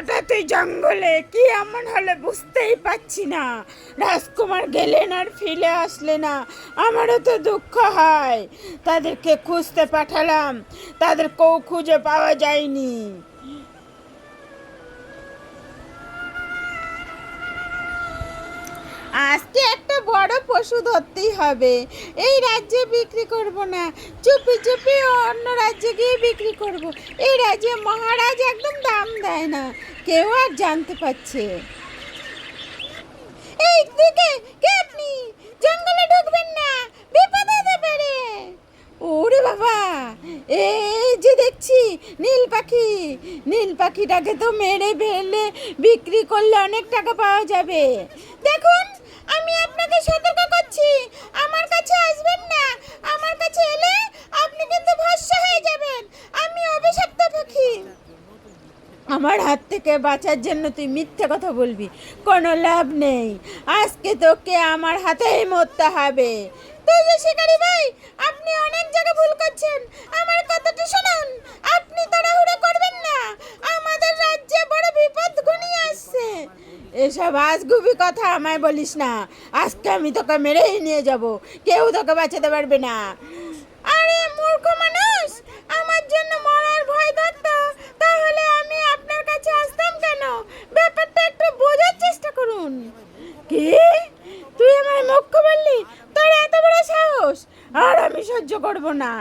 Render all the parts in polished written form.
হঠাৎ এই জঙ্গলে কি এমন হলে বুঝতেই পারছি না। রাজকুমার গেলেন আর ফিরে আসলে না, আমারও তো দুঃখ হয়। তাদেরকে খুঁজতে পাঠালাম, তাদেরকেও খুঁজে পাওয়া যায়নি। আজকে একটা বড় পশু ধরতেই হবে। এই রাজ্যে বিক্রি করব না, চুপি চুপি অন্য রাজ্যে গিয়ে বিক্রি করব। এই রাজ্যে মহারাজ একদম দাম দেয় না, কেউ আর জানতে পারছে। এই দিকে কে আপনি? জঙ্গলে ঢুকবেন না, বিপদ হতে পারে। ওরে বাবা, এই যে দেখছি নীল পাখি। নীল পাখিটাকে তো মেরে ফেললে বিক্রি করলে অনেক টাকা পাওয়া যাবে। দেখুন, আমি আপনাকে সতর্ক করছি, আমার কাছে আসবেন না। আমার কাছে এলে আপনি কিন্তু ভস্ম হয়ে যাবেন। আমি অভিশপ্ত পাখি। আমার হাত থেকে বাঁচার জন্য তুই মিথ্যে কথা বলবি, কোনো লাভ নেই। আজকে তোকে আমার হাতেই মরতে হবে। তুই যে শিকারি ভাই, আপনি অনেক জায়গায় ভুল করছেন। আমার কথাটা শুনুন, আপনি তাড়াহুড়ো করবেন না। আমাদের রাজ্যে বড় বিপদ ঘনিয়ে আসছে। এসব আজগুবি কথা আমায় বলিস না। আজকে আমি তোকে মেরেই নিয়ে যাব, কেউ তোকে বাঁচাতে পারবে না। আরে মূর্খ মানুষ, আমার জন্য মরার ভয় ধরতো, তাহলে আমি আপনার কাছে আসতাম কেন? ব্যাপারটা একটু বোঝার চেষ্টা করুন। কি, তুই আমার মুখ্য বললি? তোর এত বড় সাহস! আর আমি সহ্য করব না।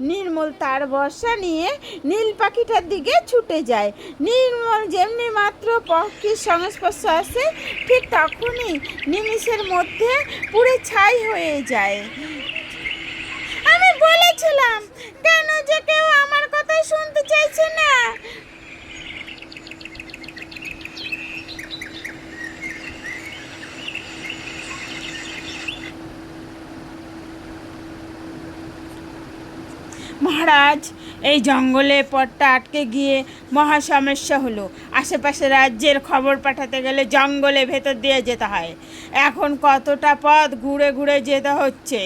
নির্মল তার বর্ষা নিয়ে নীল পাখিটার দিকে ছুটে যায়। নির্মল যেমনি মাত্র পাখির সংস্পর্শে আসে, ঠিক তখনই নিমিষের মধ্যে পুরো ছাই হয়ে যায়। আমি বলেছিলাম, কেন যে কেউ আমার কথা শুনতে চাইছে না। মহারাজ, এই জঙ্গলে পথটা আটকে গিয়ে মহা সমস্যা হলো। আশেপাশে রাজ্যের খবর পাঠাতে গেলে জঙ্গলে ভেতর দিয়ে যেতে হয়। এখন কতটা পথ ঘুরে ঘুরে যেতে হচ্ছে।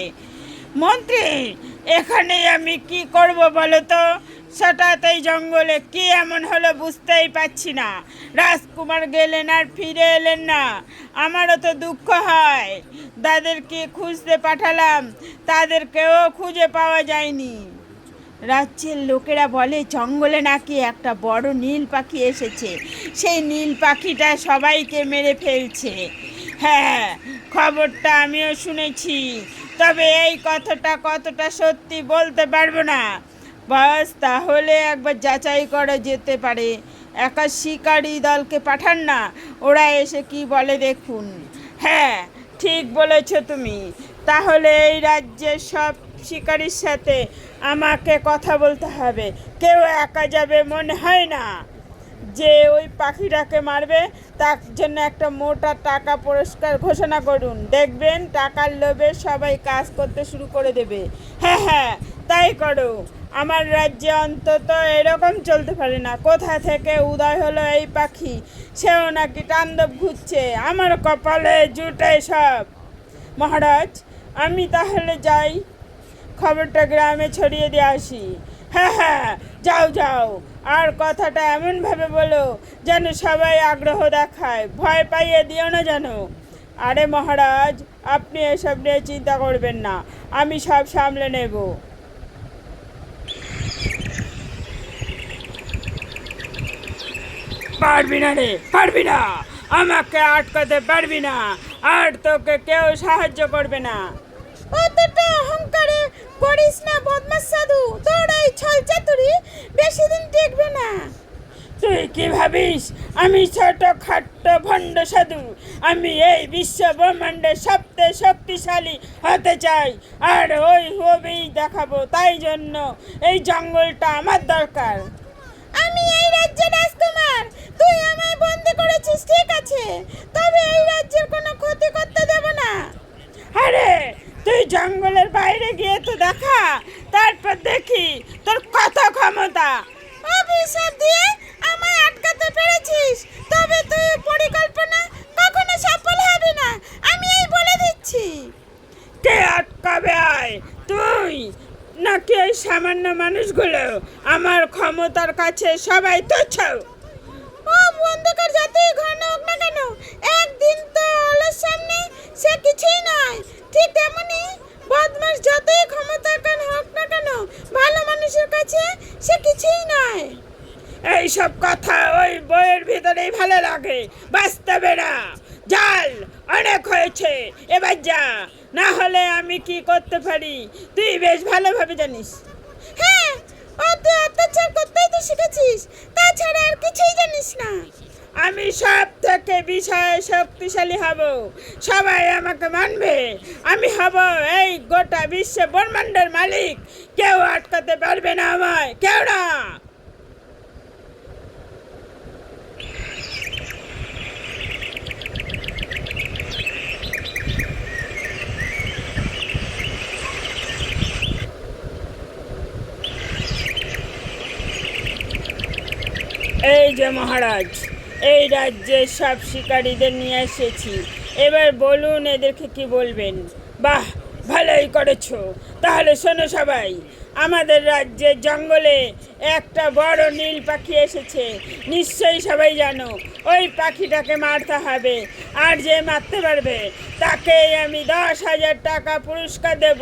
মন্ত্রী, এখানে আমি কি করব বলো তো? হঠাৎ এই জঙ্গলে কি এমন হলো বুঝতেই পারছি না। রাজকুমার গেলেন আর ফিরে এলেন না, আমারও তো দুঃখ হয়। তাদেরকে খুঁজতে পাঠালাম, তাদেরকেও খুঁজে পাওয়া যায়নি। রাজ্যের লোকেরা বলে জঙ্গলে নাকি একটা বড় নীল পাখি এসেছে। সেই নীল পাখিটা সবাইকে মেরে ফেলছে। হ্যাঁ, খবরটা আমিও শুনেছি, তবে এই কথাটা কতটা সত্যি বলতে পারবো না। বাস, তাহলে একবার যাচাই করা যেতে পারে। একা শিকারি দলকে পাঠান না, ওরা এসে কি বলে দেখুন। হ্যাঁ, ঠিক বলেছ তুমি। তাহলে এই রাজ্যের সব শিকারির সাথে আমাকে কথা বলতে হবে। কেউ একা যাবে মনে হয় না। যে ওই পাখিটাকে মারবে তার জন্য একটা মোটা টাকা পুরস্কার ঘোষণা করুন। দেখবেন টাকার লোভে সবাই কাজ করতে শুরু করে দেবে। হ্যাঁ হ্যাঁ, তাই করো। আমার রাজ্যে অন্তত এরকম চলতে পারে না। কোথা থেকে উদয় হলো এই পাখি, সেও নাকি তাণ্ডব ঘুরছে। আমার কপালে জুটে সব। মহারাজ, আমি তাহলে যাই, খবরটা গ্রামে ছড়িয়ে দিয়ে আসি। হ্যাঁ হ্যাঁ, যাও যাও। আর কথাটা এমনভাবে বলো যেন সবাই আগ্রহ দেখায়, ভয় পাইয়ে দিও না যেন। আরে মহারাজ, আপনি এসব নিয়ে চিন্তা করবেন না, আমি সব সামলে নেব। পারবি না রে, পারবি না। আমাকে আটকাতে পারবি না, আর তোকে কেউ সাহায্য করবে না। অতটা অহংকারে করিস না বদমাস সাধু। তোর এই ছল চাতুরি বেশি দিন টিকবে না। তুই কি ভাবিস আমি ছোট খাট্ট ভণ্ড সাধু? আমি এই বিশ্ব ব্রহ্মাণ্ডের সবচেয়ে শক্তিশালী হতে চাই, আর ওই হবেই দেখাবো। তাই জন্য এই জঙ্গলটা আমার দরকার। আমি এই রাজ্যের রাজকুমার, তুই আমায় বন্দি করেছিস ঠিক আছে, তবে এই রাজ্যের কোনো ক্ষতি করতে দেব না। আরে, তুই জঙ্গলের বাইরে গিয়ে তো দেখা, তারপর দেখি তোর কত ক্ষমতা। অভিশাপ দিয়ে আমায় আটকাতে পেরেছিস, তবে তুই পরিকল্পনা কখনো সফল হবে না, আমি এই বলে দিচ্ছি। কে আটকাবে? আয় তুই নাকি এই সামান্য মানুষগুলো? আমার ক্ষমতার কাছে সবাই তুচ্ছ। ও অন্ধকার যতই ঘন হোক না কেন, একদিন তো আলোর সামনে সে কিছুই নয়। ঠিক তেমনি বদমাস যতই ক্ষমতাবান হোক না কেন, ভালো মানুষের কাছে সে কিছুই নয়। এইসব কথা ওই বইয়ের ভিতরেই ভালো লাগে, বাস্তবে না। জাল অনেক হয়েছে, এবার যা, না হলে আমি কি করতে পারি তুই বেশ ভালোভাবে জানিস। হ্যাঁ, ও তুই অত্যাচার করতেই তো শিখেছিস, তাছাড়া আর কিছুই জানিস না। আমি সব থেকে বিষয়ে শক্তিশালী হব, সবাই আমাকে মানবে। আমি হব এই গোটা বিশ্ব ব্রহ্মাণ্ডের মালিক, কেউ আটকাতে পারবে না আমায়, কেউ না। এই যে মহারাজ, এই রাজ্যের সব শিকারীদের নিয়ে এসেছি, এবার বলুন এদেরকে কি বলবেন। বাহ, ভালোই করেছো। তাহলে শোনো সবাই, আমাদের রাজ্যের জঙ্গলে একটা বড় নীল পাখি এসেছে, নিশ্চয়ই সবাই জানো। ওই পাখিটাকে মারতে হবে, আর যে মারতে পারবে তাকে আমি 10,000 টাকা পুরস্কার দেব।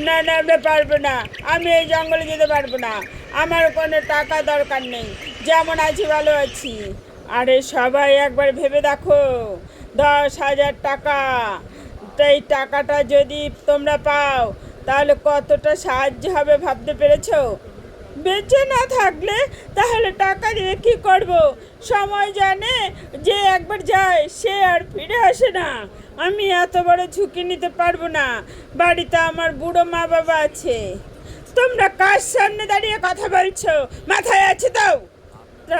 না না, আমি পারবো না, আমি এই জঙ্গলে যেতে পারবো না, আমার কোনো টাকা দরকার নেই, যেমন আছি ভালো আছি। আরে সবাই একবার ভেবে দেখো, 10,000 টাকা, তো এই টাকাটা যদি তোমরা পাও তাহলে কতটা সাহায্য হবে ভাবতে পেরেছো? বেঁচে না থাকলে তাহলে টাকা দিয়ে কি করব? সময় জানে যে একবার যায় সে আর ফিরে আসে না। আমি এত বড় ঝুঁকি নিতে পারবো না, বাড়িতে আমার বুড়ো মা বাবা আছে। তোমরা কার সামনে দাঁড়িয়ে কথা বলছো, মাথায় আছে তো?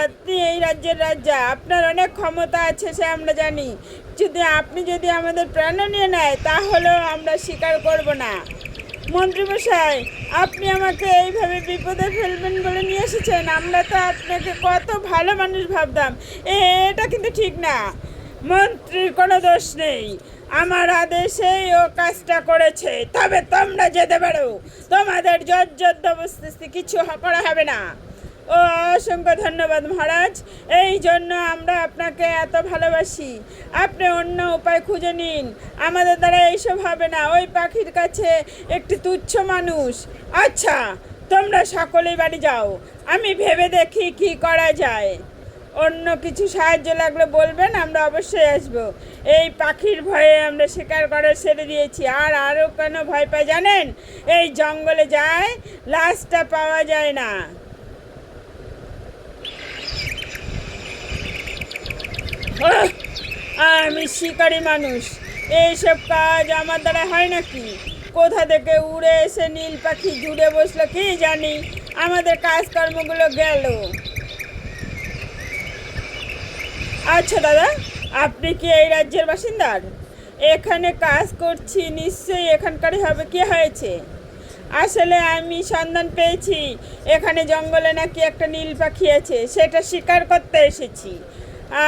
আপনি এই রাজ্যের রাজা, আপনার অনেক ক্ষমতা আছে সে আমরা জানি। আপনি যদি আমাদের প্রাণ নিয়ে নেয় তাহলেও আমরা স্বীকার করব না। মন্ত্রীমশাই, আপনি আমাকে এইভাবে বিপদে ফেলবেন বলে নিয়ে এসেছেন? আমরা তো আপনাকে কত ভালো মানুষ ভাবতাম, এটা কিন্তু ঠিক না। মন্ত্রীর কোনো দোষ নেই, আমার আদেশেই ও কাজটা করেছে। তবে তোমরা যেতে পারো, তোমাদের জবরদস্তি কিছু করা হবে না। ও অসংখ্য ধন্যবাদ মহারাজ, এই জন্য আমরা আপনাকে এত ভালোবাসি। আপনি অন্য উপায় খুঁজে নিন, আমাদের দ্বারা এইসব হবে না। ওই পাখির কাছে একটি তুচ্ছ মানুষ। আচ্ছা, তোমরা সকলেই বাড়ি যাও, আমি ভেবে দেখি কি করা যায়। অন্য কিছু সাহায্য লাগলে বলবেন, আমরা অবশ্যই আসব। এই পাখির ভয়ে আমরা শিকার করা ছেড়ে দিয়েছি। আর আরও কেন ভয় পাই জানেন? এই জঙ্গলে যায়, লাশটা পাওয়া যায় না। আমি শিকারী মানুষ, এইসব কাজ আমার দ্বারা হয় নাকি? কোথা থেকে উড়ে এসে নীল পাখি জুড়ে বসলো কি জানি, আমাদের কাজকর্মগুলো গেল। আচ্ছা দাদা, আপনি কি এই রাজ্যের বাসিন্দার? এখানে কাজ করছি, নিশ্চয়ই এখানকারই হবে। কি হয়েছে? আসলে আমি সন্ধান পেয়েছি এখানে জঙ্গলে নাকি একটা নীল পাখি আছে, সেটা শিকার করতে এসেছি।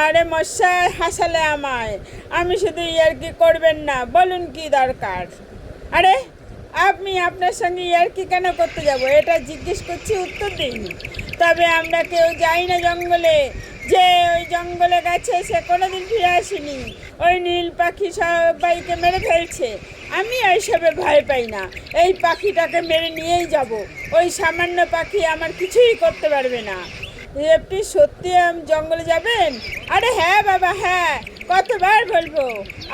আরে মশাই, হাসালে আমায়। আমি শুধু ইয়ার্কি করবেন না, বলুন কি দরকার? আরে আপনি আপনার সঙ্গে ইয়ার্কি কেন করতে যাব, এটা জিজ্ঞেস করছি, উত্তর দিন। তবে আমরা কেউ যাই না জঙ্গলে, যে ওই জঙ্গলে গেছে সে কোনোদিন ফিরে আসেনি। ওই নীল পাখি সবাইকে মেরে ফেলছে। আমি এইসবের ভয় পাই না, এই পাখিটাকে মেরে নিয়েই যাব। ওই সামান্য পাখি আমার কিছুই করতে পারবে না। আপনি সত্যি জঙ্গলে যাবেন? আরে হ্যাঁ বাবা, হ্যাঁ, কতবার বলবো?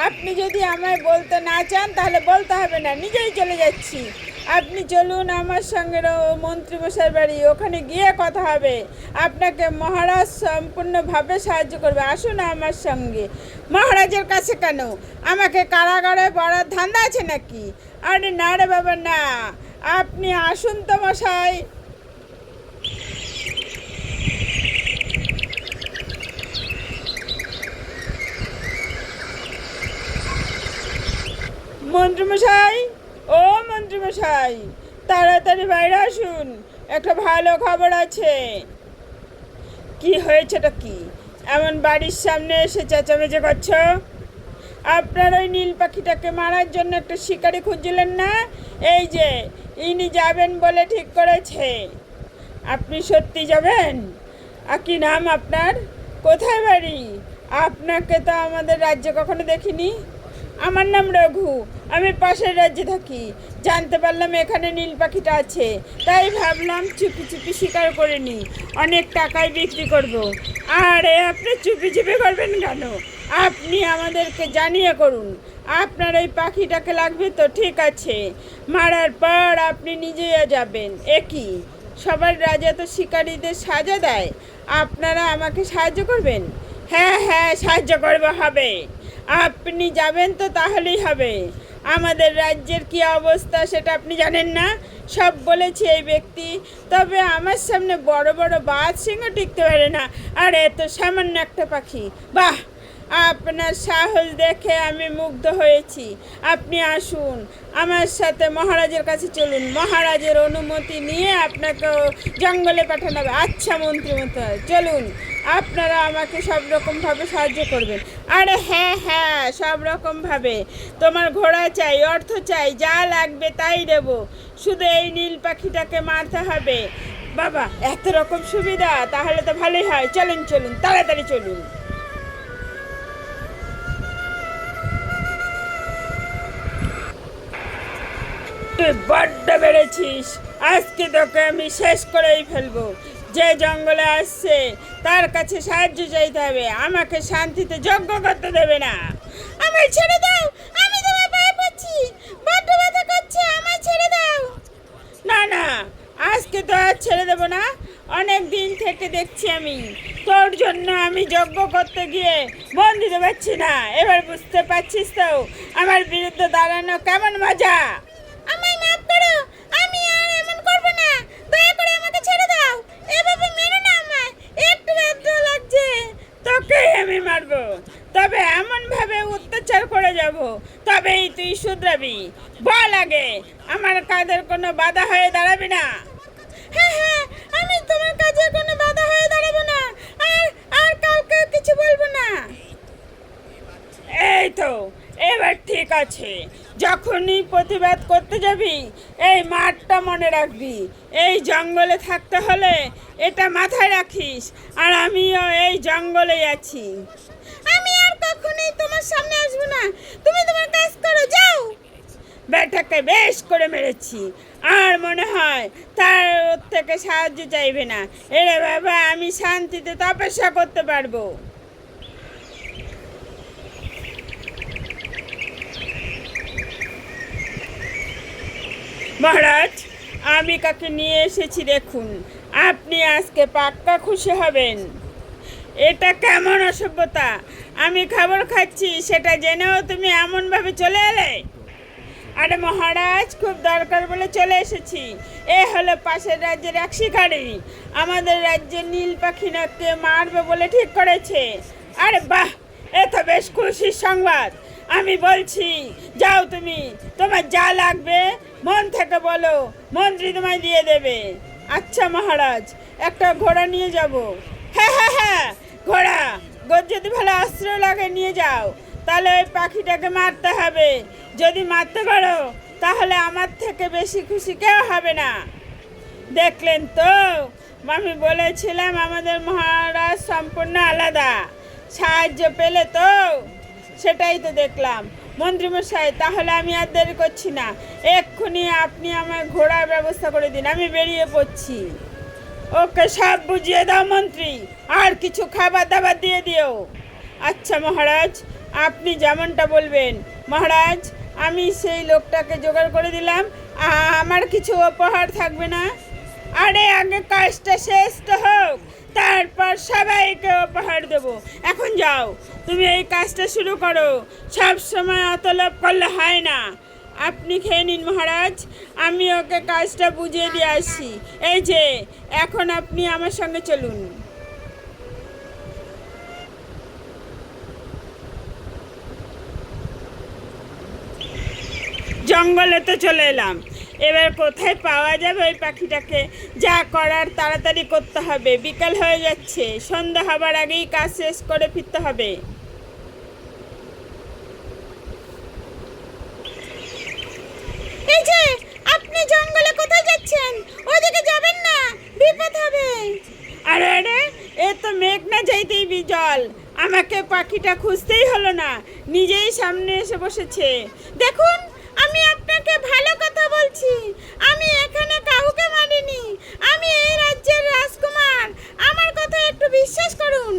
আপনি যদি আমায় বলতে না চান তাহলে বলতে হবে না, নিজেই চলে যাচ্ছি। আপনি চলুন আমার সঙ্গে মন্ত্রীমশাইয়ের বাড়ি, ওখানে গিয়ে কথা হবে। আপনাকে মহারাজ সম্পূর্ণভাবে সাহায্য করবে, আসুন আমার সঙ্গে। মহারাজের কাছে কেন? আমাকে কারাগারে পড়ার ধান্দা আছে নাকি? আরে না রে বাবা না, আপনি আসুন তো মশাই। মন্ত্রীমশাই, ও মন্ত্রীমশাই, তাড়াতাড়ি বাইরে আসুন, একটা ভালো খবর আছে। কি হয়েছেটা কি? এমন বাড়ির সামনে এসে চেঁচামেচি করছো? আপনার ওই নীল পাখিটাকে মারার জন্য একটা শিকারি খুঁজছিলেন না? এই যে ইনি যাবেন বলে ঠিক করেছে। আপনি সত্যি যাবেন? কি নাম আপনার? কোথায় বাড়ি? আপনাকে তো আমাদের রাজ্যে কখনো দেখিনি। আমার নাম রঘু, আমি পাশের রাজ্যে থাকি। জানতে পারলাম এখানে নীল পাখিটা আছে, তাই ভাবলাম চুপি চুপি শিকার করে নিই, অনেক টাকায় বিক্রি করব। আরে আপনি চুপি চুপি করবেন কেন? আপনি আমাদেরকে জানিয়ে করুন। আপনার এই পাখিটাকে লাগবে তো ঠিক আছে, মারার পর আপনি নিজেই যাবেন। একই সবার রাজা তো শিকারীদের সাজা দেয়, আপনারা আমাকে সাহায্য করবেন? হ্যাঁ হ্যাঁ, সাহায্য করবে হবে। আপনি যাবেন তো তাহলেই হবে। আমাদের রাজ্যের কি অবস্থা সেটা আপনি জানেন না? সব বলেছে এই ব্যক্তি, তবে আমার সামনে বড় বড় বাজ সিংহ টিকতে পারে না, আর এত সামান্য একটা পাখি। বাহ, আপনার সাহস দেখে আমি মুগ্ধ হয়েছি। আপনি আসুন আমার সাথে মহারাজের কাছে চলুন, মহারাজের অনুমতি নিয়ে আপনাকে জঙ্গলে পাঠানো হবে। আচ্ছা মন্ত্রী মশাই, চলুন, আপনারা আমাকে সব রকমভাবে সাহায্য করবেন। আরে হ্যাঁ হ্যাঁ, সব রকমভাবে। তোমার ঘোড়া চাই, অর্থ চাই, যা লাগবে তাই দেব, শুধু এই নীল পাখিটাকে মারতে হবে। বাবা, এত রকম সুবিধা, তাহলে তো ভালোই হয়। চলুন চলুন, তাড়াতাড়ি চলুন। তুই বড্ড বেড়েছিস, আজকে তোকে আমি শেষ করেই ফেলবো। যে জঙ্গলে আসছে তার কাছে সাহায্য চাইতে হবে, আমাকে শান্তিতে যজ্ঞ করতে দেবে না। আমায় ছেড়ে দাও, আমি তোমার পায়ে পড়ছি, বড্ড ব্যথা করছে, আমায় ছেড়ে দাও। না না, আজকে তো আর ছেড়ে দেবো না। অনেক দিন থেকে দেখছি আমি তোর জন্য আমি যজ্ঞ করতে গিয়ে মন দিতে পারছি না। এবার বুঝতে পারছিস তো আমার বিরুদ্ধে দাঁড়ানো কেমন মজা। আমায় মাফ করো, আমি আর এমন করব না, দয়া করে আমাকে ছেড়ে দাও। এভাবে মেরো না আমায়, একটু ব্যথা লাগছে। তোকে আমি মারবো, তবে এমন ভাবে অত্যাচার করে যাব, তবেই তুই শুধরাবি। বল আগে, আমার কাজের কোনো বাধা হয়ে দাঁড়াবি না। হ্যাঁ হ্যাঁ, আমি তোমার কাজে কোনো বাধা হয়ে দাঁড়াবো না, আর আর কাউকে কিছু বলবো না। এই তো, এবার ঠিক আছে। যখনই প্রতিবাদ করতে যাবি এই মাঠটা মনে রাখবি। এই জঙ্গলে থাকতে হলে এটা মাথায় রাখিস, আর আমিও এই জঙ্গলেই আছি। আমি আর কখনোই তোমার সামনে আসবো না, তুমি তোমার কাজ করো, যাও। বেটাকে বেশ করে মেরেছি, আর মনে হয় তার ওর থেকে সাহায্য চাইবে না। এরে বাবা, আমি শান্তিতে তপস্যা করতে পারবো। মহারাজ, আমি কাকে নিয়ে এসেছি দেখুন, আপনি আজকে পাক্কা খুশি হবেন। এটা কেমন অসভ্যতা? আমি খাবার খাচ্ছি সেটা জেনেও তুমি এমনভাবে চলে এলে। আরে মহারাজ, খুব দরকার বলে চলে এসেছি। এ হলো পাশের রাজ্যের এক শিকারী, আমাদের রাজ্যের নীল পাখি নাকে মারবে বলে ঠিক করেছে। আরে বাহ, এ তো বেশ খুশির সংবাদ। আমি বলছি, যাও তুমি, তোমার যা লাগবে মন থেকে বলো, মন্ত্রী তোমায় দিয়ে দেবে। আচ্ছা মহারাজ, একটা ঘোড়া নিয়ে যাব। হ্যাঁ হ্যাঁ হ্যাঁ, ঘোড়া যদি ভালো অস্ত্র লাগে নিয়ে যাও, তাহলে ওই পাখিটাকে মারতে হবে। যদি মারতে পারো তাহলে আমার থেকে বেশি খুশি কেউ হবে না। দেখলেন তো, আমি বলেছিলাম আমাদের মহারাজ সম্পূর্ণ আলাদা। সাহায্য পেলে তো, সেটাই তো দেখলাম। মন্ত্রীমশাই, তাহলে আমি আর দেরি করছি না, এক্ষুনি আপনি আমার ঘোড়ার ব্যবস্থা করে দিন, আমি বেরিয়ে পড়ছি। ওকে সব বুঝিয়ে দাও মন্ত্রী, আর কিছু খাবার দাবার দিয়ে দিও। আচ্ছা মহারাজ, আপনি যেমনটা বলবেন। মহারাজ, আমি সেই লোকটাকে জোগাড় করে দিলাম, আমার কিছু উপহার থাকবে না? আরে আগে কাজটা শেষ তো হোক, তারপর সবাইকে উপহার দেব। এখন যাও, তুমি এই কাজটা শুরু করো, সব সময় অত লোভ করলে হয় না। আপনি খেয়ে নিন মহারাজ, আমি ওকে কাজটা বুঝিয়ে দিয়ে আসি। এই যে, এখন আপনি আমার সঙ্গে চলুন। জঙ্গলে তো চলে এলাম, এবার কোথায় পাওয়া যাবে ওই পাখিটাকে? যা করার তাড়াতাড়ি করতে হবে, বিকাল হয়ে যাচ্ছে, সন্ধ্যা হবার আগেই কাজ শেষ করে ফিরতে হবে। এই যে, আপনি জঙ্গলে কোথায় যাচ্ছেন? ওদিকে যাবেন না, বিপদ হবে। আরে আরে, এ তো মেঘ না যাইতেই বিজল। আমাকে পাখিটা খুঁজতেই হলো না, নিজেই সামনে এসে বসেছে। দেখুন, আমি আপনাকে ভালো কথা বলছি, আমি এখানে কাউকে মারিনি, আমি এই রাজ্যের রাজকুমার। আমার কথা একটু বিশ্বাস করুন।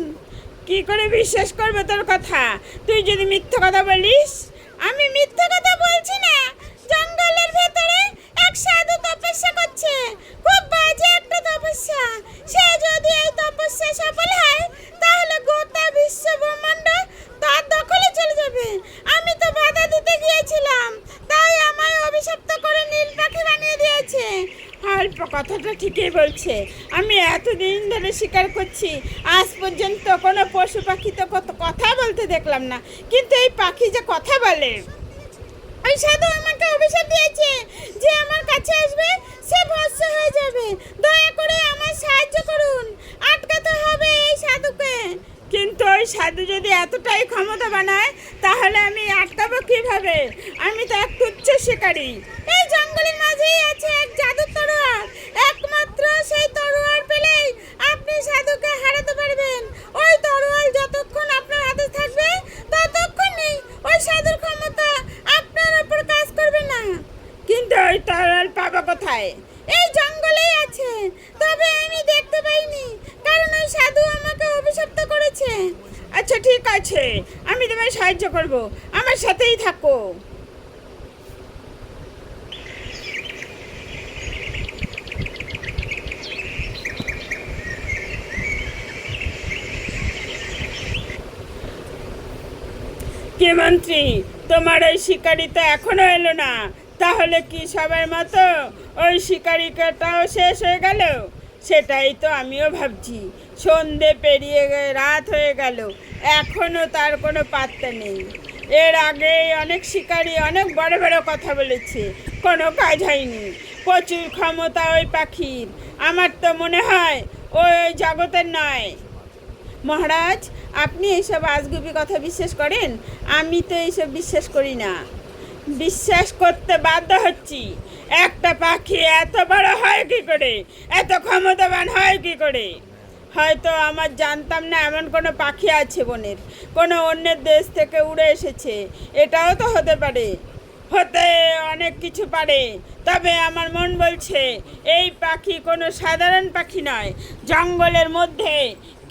কি করে বিশ্বাস করবে তোর কথা? তুই যদি মিথ্যে কথা বলিস। আমি মিথ্যে কথা বলছি না। জঙ্গলের ভেতরে এক সাধু তপস্যা করছে, খুব বাজে একটা তপস্যা। সে যদি এই তপস্যা সফল হয় তাহলে গোটা বিশ্ব ব্রহ্মাণ্ড তার দখলে চলে যাবে। আমি তো বাধা দিতে গিয়েছিলাম, তাই আমায় অভিশপ্ত করে নীল পাখি বানিয়ে দিয়েছে। অল্প কথাটা ঠিকই বলছে। আমি এতদিন ধরে শিকার করছি, আজ পর্যন্ত কোনো পশু পাখি তো কথা বলতে দেখলাম না, কিন্তু এই পাখি যে কথা বলে। ওই সাধু আমাকে অভিশাপ দিয়েছে, যে আমার কাছে আসবে সে ভস্ম হয়ে যাবে। দয়া করে আমার সাহায্য করুন, আটকাতে হবে এই সাধুকে। কিন্তু ওই সাধু যদি এতটাই ক্ষমতা বানায় তাহলে আমি আটকাবো কিভাবে? আমি তো এক তুচ্ছ শিকারী। এই জঙ্গলের মাঝেই আছে এক জাদুর তরোয়ার, একমাত্র সেই তরোয়ার পেলেই আপনি সাধুকে হারাতে পারবেন। ওই তরোয়ার যতক্ষণ আপনার হাতে থাকবে ততক্ষণই ওই সাধুর ক্ষমতা আপনার উপর কাজ করবে না। কিন্তু ওই তরোয়ার পাবো কোথায়? এই জঙ্গলেই আছে, তবে আমি দেখতে পাইনি, কারণ ওই সাধু আমাকে অভিশপ্ত করেছে। আচ্ছা ঠিক আছে, আমি তোমায় সাহায্য করব, আমার সাথেই থাকো। কে মন্ত্রী, তোমার ওই শিকারি তো এখনো এলো না, তাহলে কি সবার মতো ওই শিকারিটাও শেষ হয়ে গেল? সেটাই তো আমিও ভাবছি। সন্ধে পেরিয়ে রাত হয়ে গেল, এখনো তার কোনো পাত্তা নেই। এর আগে অনেক শিকারি অনেক বড় বড় কথা বলেছে, কোনো কাজ হয়নি। প্রচুর ক্ষমতা ওই পাখির, আমার তো মনে হয় ওই জগতের নয়। মহারাজ, আপনি এইসব আজগুবি কথা বিশ্বাস করেন? আমি তো এইসব বিশ্বাস করি না। বিশ্বাস করতে বাধ্য হচ্ছি। একটা পাখি এত বড় হয় কি করে, এত ক্ষমতাবান হয় কি করে? হয়তো আমার জানতাম না এমন কোনো পাখি আছে বনের, কোনো অন্যের দেশ থেকে উড়ে এসেছে। এটাও তো হতে পারে, হতে অনেক কিছু পারে। তবে আমার মন বলছে এই পাখি কোনো সাধারণ পাখি নয়। জঙ্গলের মধ্যে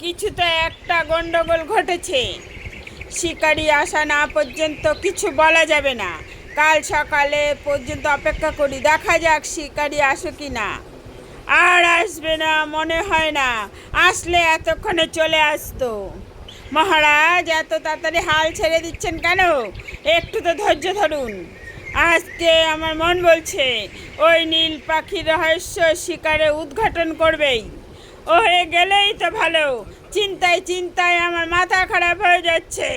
কিছু তো একটা গন্ডগোল ঘটেছে। শিকারি আসা না পর্যন্ত কিছু বলা যাবে না। কাল সকালে পর্যন্ত অপেক্ষা করি, দেখা যাক শিকারি আসে কি না। আর আসবে না মনে হয় না, আসলে এতক্ষণে চলে আসতো। মহারাজ, এত তাড়াতাড়ি হাল ছেড়ে দিচ্ছেন কেন? একটু তো ধৈর্য ধরুন। আজকে আমার মন বলছে ওই নীল পাখির রহস্য শিকারে উদ্ঘাটন করবেই। ও হয়ে গেলেই তো ভালো, চিন্তায় চিন্তায় আমার মাথা খারাপ হয়ে যাচ্ছে।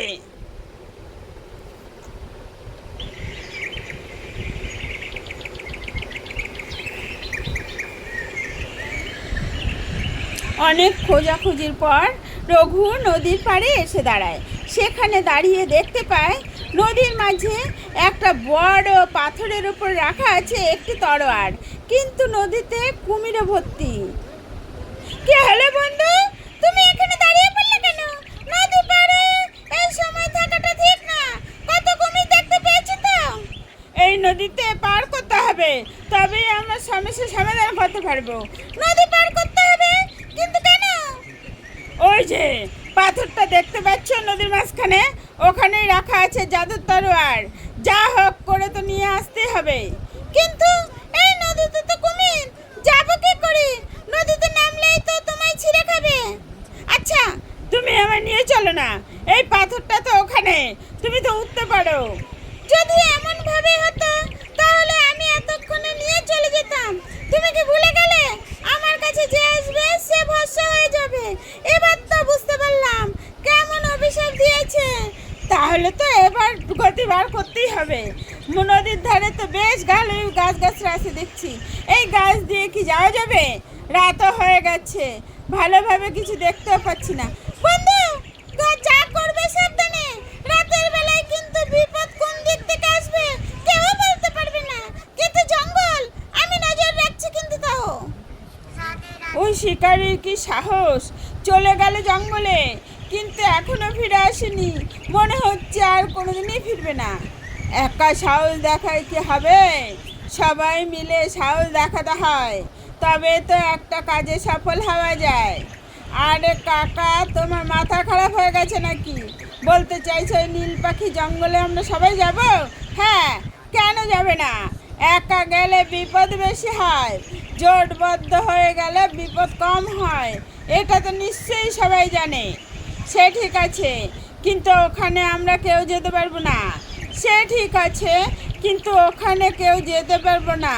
অনেক খোঁজাখুঁজির পর রঘু নদীর পাড়ে এসে দাঁড়ায়। সেখানে দাঁড়িয়ে দেখতে পায় নদীর মাঝে একটা বড় পাথরের উপর রাখা আছে একটি তরোয়ার, কিন্তু নদীতে কুমিরে ভর্তি। কে হলো বন্ধু, তুমি এখানে দাঁড়িয়ে পড়লে কেন? নদী পাড়ে এই সময় থাকাটা ঠিক না, কত কুমির দেখতে পেয়েছি তো। এই নদীতে পার করতে হবে, তবেই আমরা সমস্যার সমাধান করতে পারবো। নদী পার করতে হবে, কিন্তু কেন? ওই যে পাথরটা দেখতে পাচ্ছ নদীর মাঝখানে, ওখানেই রাখা আছে জাদুর তরোয়ার। যা হোক করে তো নিয়ে আসতে হবে। কিন্তু এই নদীতে তো কুমির, যাবো কি করে? নদীতে নামলেই তো তোমায় ছিঁড়ে খাবে। আচ্ছা, তুমি আমায় নিয়ে চলো না, এই পাথরটা তো ওখানে, তুমি তো উঠতে পারো। যদি এমন ভাবে হতো তাহলে আমি এতক্ষণে নিয়ে চলে যেতাম। তুমি কি ভুলে গেলে আমার কাছে যে আসবে সে ভস্ম হয়ে যাবে? এবার তো বুঝতে পারলাম কেমন অভিশাপ দিয়েছে। তাহলে তো এবার গতি বার করতেই হবে। নদীর ধারে তো বেশ গাছ গাছরা আছে দেখছি, এই গাছ দিয়ে কি যাওয়া যাবে? রাতও হয়ে গেছে, ভালোভাবে কিছু দেখতেও পাচ্ছি না। বন্ধু, যা করবে সাবধানে, রাতের বেলায় কিন্তু বিপদ কোন দিক থেকে আসবে কেউ বলতে পারবে না। কিন্তু জঙ্গল, আমি নজর রাখছি কিন্তু তাও। ওই শিকারির কি সাহস, চলে গেল জঙ্গলে, কিন্তু এখনো ফিরে আসেনি। মনে হচ্ছে আর কোনোদিনই ফিরবে না। একা সাহস দেখায় কি হবে? সবাই মিলে সাহস দেখাতে হয়, তবে তো একটা কাজে সফল হওয়া যায়। আরে কাকা, তোমার মাথা খারাপ হয়ে গেছে নাকি? বলতে চাইছো এই নীল পাখি জঙ্গলে আমরা সবাই যাব? হ্যাঁ, কেন যাবে না? একা গেলে বিপদ বেশি হয়, জোটবদ্ধ হয়ে গেলে বিপদ কম হয়। এটা তো নিশ্চয়ই সবাই জানে। সে ঠিক আছে, কিন্তু ওখানে আমরা কেউ যেতে পারবো না। সে ঠিক আছে, কিন্তু ওখানে কেউ যেতে পারবো না,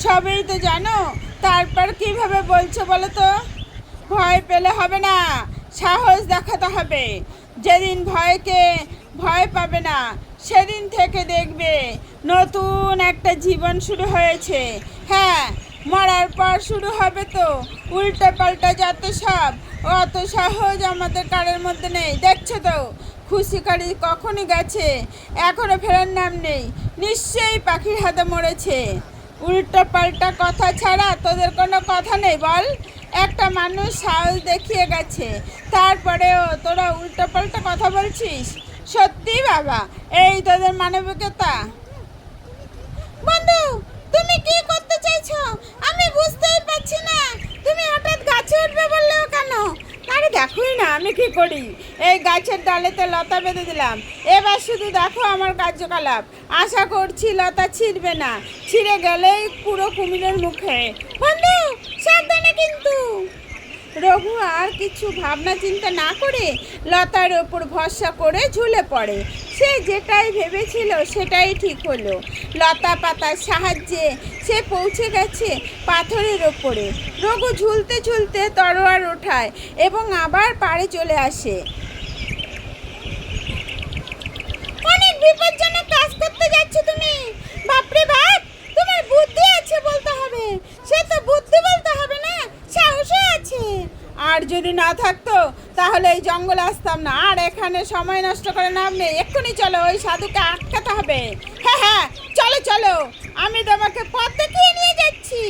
সবই তো জানো। তারপর কিভাবে বলছো বলো তো? ভয় পেলে হবে না, সাহস দেখাতে হবে। যেদিন ভয় পাবে না, সেদিন থেকে দেখবে নতুন একটা জীবন শুরু হয়েছে। হ্যাঁ, মরার পর শুরু হবে তো উল্টো পাল্টা যত সব। অত সহজ আমাদের কারের মধ্যে নেই। দেখছো তো খুশিকারি কখনই গেছে, এখনো ফেরার নাম নেই। নিশ্চয়ই পাখির হাতে মরেছে। উল্টো পাল্টা কথা ছাড়া তোদের কোনো কথা নেই বল? একটা মানুষ সাহস দেখিয়ে গেছে, তারপরেও তোরা উল্টো পাল্টা কথা বলছিস? সত্যি বাবা, এই তোদের মানবিকতা? বন্ধু, তুমি কি করতে চাইছো আমি বুঝতেই পারছি না। তুমি হঠাৎ গাছে উঠবে বললেও কেন? আরে দেখোই না আমি কি করি। এই গাছের ডালেতে লতা বেঁধে দিলাম, এবার শুধু দেখো আমার কার্যকলাপ। আশা করছি লতা ছিঁড়বে না, ছিঁড়ে গেলেই পুরো কুমিরের মুখে। বন্ধু, সাবধানে কিন্তু। রঘু আর কিছু ভাবনা চিন্তা না করে লতার ওপর ভরসা করে ঝুলে পড়ে। সে যেটাই ভেবেছিল সেটাই ঠিক হলো। লতা পাতার সাহায্যে সে পৌঁছে গেছে পাথরের ওপরে। রঘু ঝুলতে ঝুলতে তরোয়ার ওঠায় এবং আবার পাড়ে চলে আসে। অনেক বিপজ্জনক কাজ করতে যাচ্ছ তুমি। বাপরে বাপ, তোমার বুদ্ধি আছে বলতে হবে। সে তো বুদ্ধি বলতে হবে না, সাহসও আছে। আর যদি না থাকতো তাহলে এই জঙ্গলে আসতাম না। আর এখানে সময় নষ্ট করে নাম নেই, এক্ষুনি চলো, ওই সাধুকে আটকাতে হবে। হ্যাঁ হ্যাঁ, চলো চলো, আমি তোমাকে পথ দেখিয়ে নিয়ে যাচ্ছি।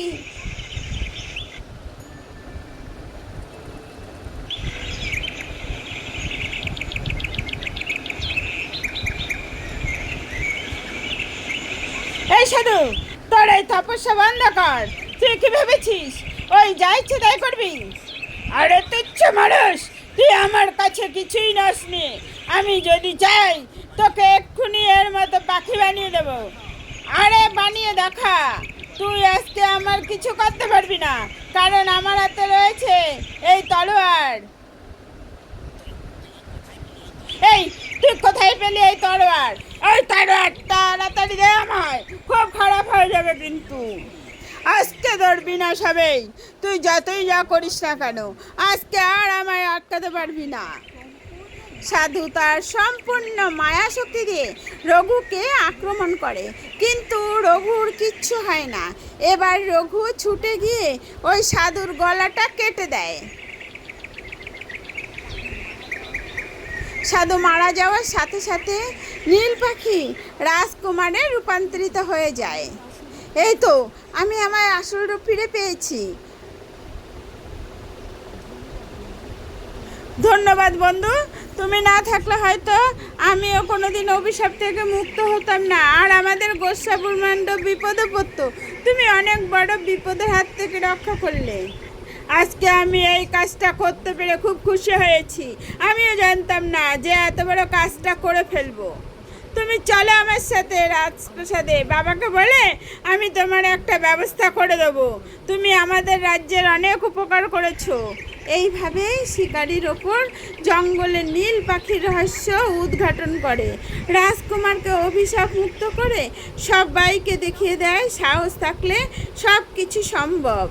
এই সাধু, তোর এই তপস্যা বন্ধ কর। তুই কি ভেবেছিস ওই যা ইচ্ছে তাই করবি? আরে তুচ্ছ মানুষ, তুই আমার কাছে কিছুই নসনি। আমি যদি চাই তোকে এক্ষুনি এর মতো পাখি বানিয়ে দেব। আরে বানিয়ে দেখা। তুই আজকে আমার কিছু করতে পারবি না, কারণ আমার হাতে রয়েছে এই তলোয়ার। এই, তুই কোথায় পেলি এই তলোয়ার? ওই তলোয়ার তাড়াতাড়ি দে আমায়, খুব খারাপ হয়ে যাবে কিন্তু। আজকে তোর বিনাশ হবেই, তুই যতই যা করিস না কেন। আজকে আর আমায় আটকাতে পারবি না। সাধু তার সম্পূর্ণ মায়া শক্তি দিয়ে রঘুকে আক্রমণ করে, কিন্তু রঘুর কিচ্ছু হয় না। এবার রঘু ছুটে গিয়ে ওই সাধুর গলাটা কেটে দেয়। সাধু মারা যাওয়ার সাথে সাথে নীল পাখি রাজকুমারে রূপান্তরিত হয়ে যায়। এই তো, আমি আমার আসল রূপ ফিরে পেয়েছি। ধন্যবাদ বন্ধু, তুমি না থাকলে হয়তো আমিও কোনোদিন অভিশাপ থেকে মুক্ত হতাম না, আর আমাদের গোস্বা ব্রহ্মাণ্ড বিপদে পড়তো। তুমি অনেক বড় বিপদের হাত থেকে রক্ষা করলে। আজকে আমি এই কাজটা করতে পেরে খুব খুশি হয়েছি। আমিও জানতাম না যে এত বড় কাজটা করে ফেলবো। তুমি চলো আমার সাথে রাজপ্রাসাদে, বাবাকে বলে আমি তোমার একটা ব্যবস্থা করে দেবো। তুমি আমাদের রাজ্যের অনেক উপকার করেছো। এইভাবেই শিকারির ওপর জঙ্গলে নীল পাখির রহস্য উদ্ঘাটন করে, রাজকুমারকে অভিশাপ মুক্ত করে সবাইকে দেখিয়ে দেয় সাহস থাকলে সব কিছু সম্ভব।